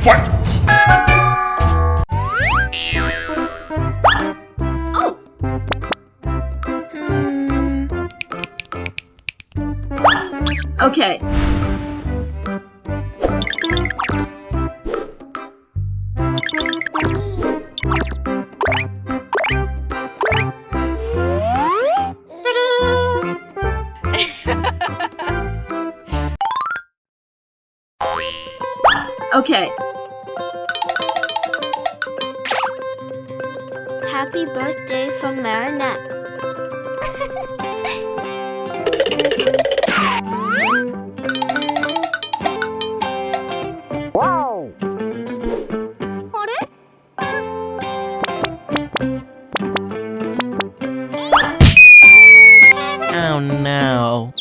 fight! Oh! Okay. Okay. Happy birthday from Marinette. Wow! Oh no.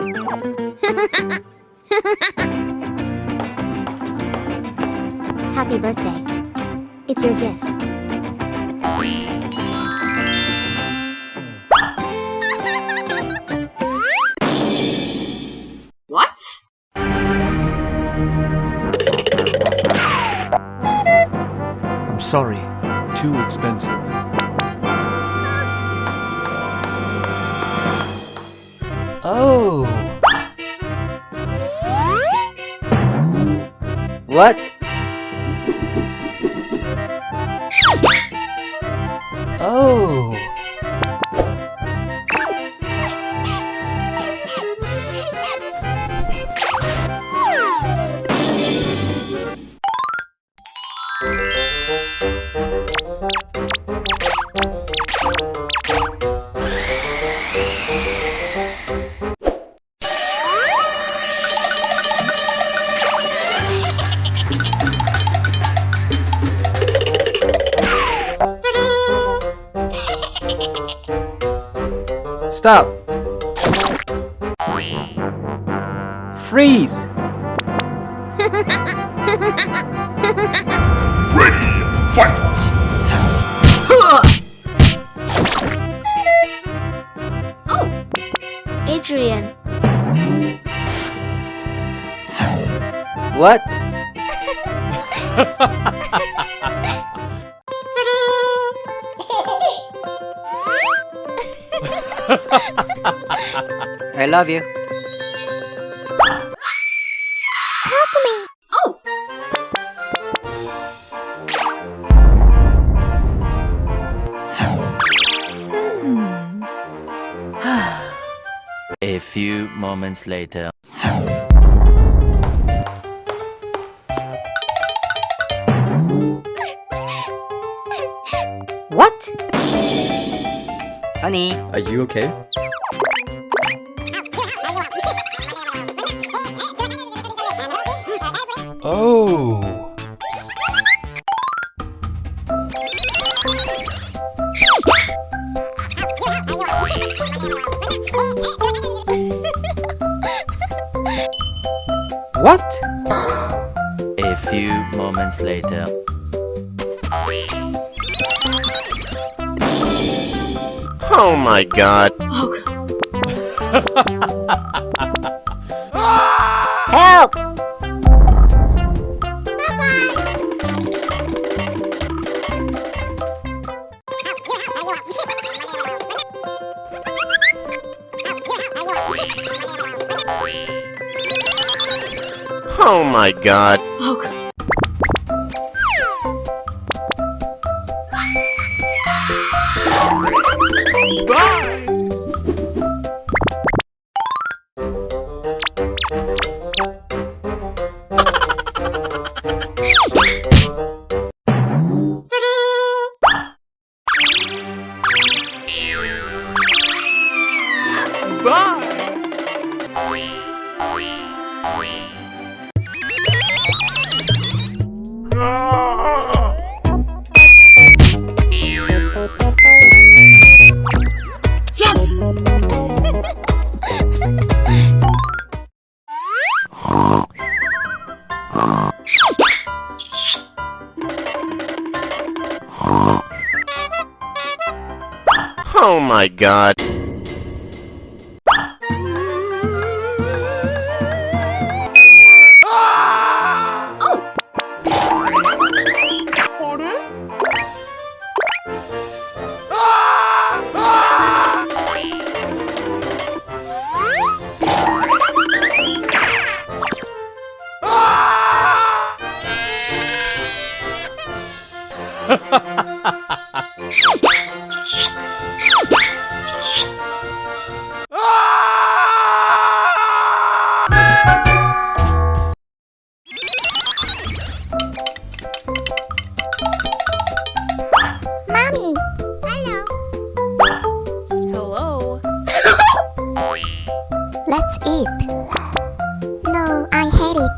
Happy birthday. It's your gift. What? I'm sorry. Too expensive. Oh. What? Oh. Stop. Freeze. Ready, fight! Oh! Adrian. What? I love you. Oh! A few moments later. What? Honey, Are you okay? Oh. what? A few moments later. Oh my god. Oh, Help! Oh my god. oh. Yes! Oh my god. Oh! Mommy! Hello! Hello. Let's eat. No, I hate it.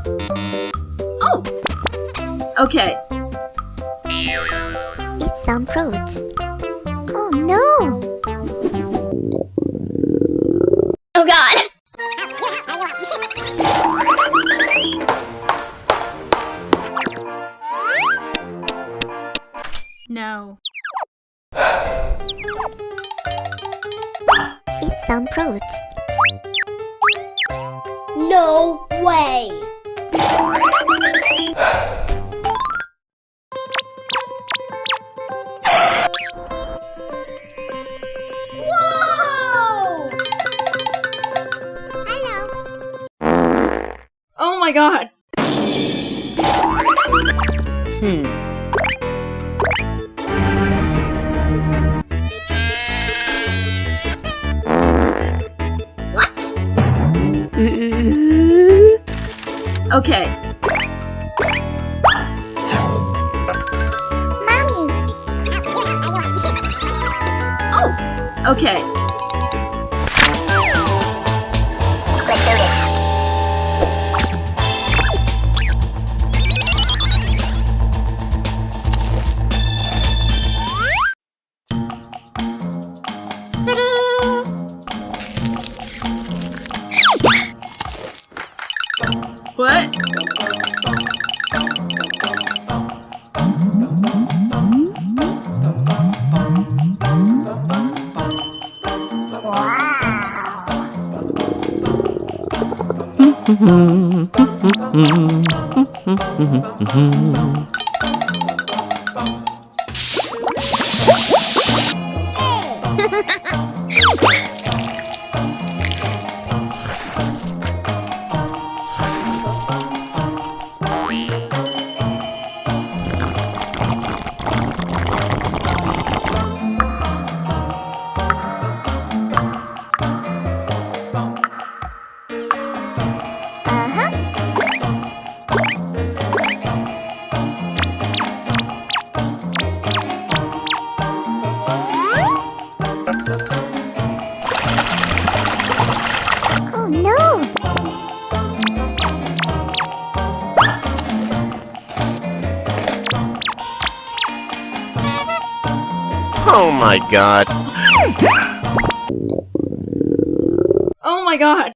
Oh. Okay. Eat some fruits. Oh no! Oh God. No. Eat some fruits. No way! Whoa! Hello! Oh my God. What? Okay. Mommy! Oh. Okay. Let's do this. What? Oh no! Oh my god. Oh my God.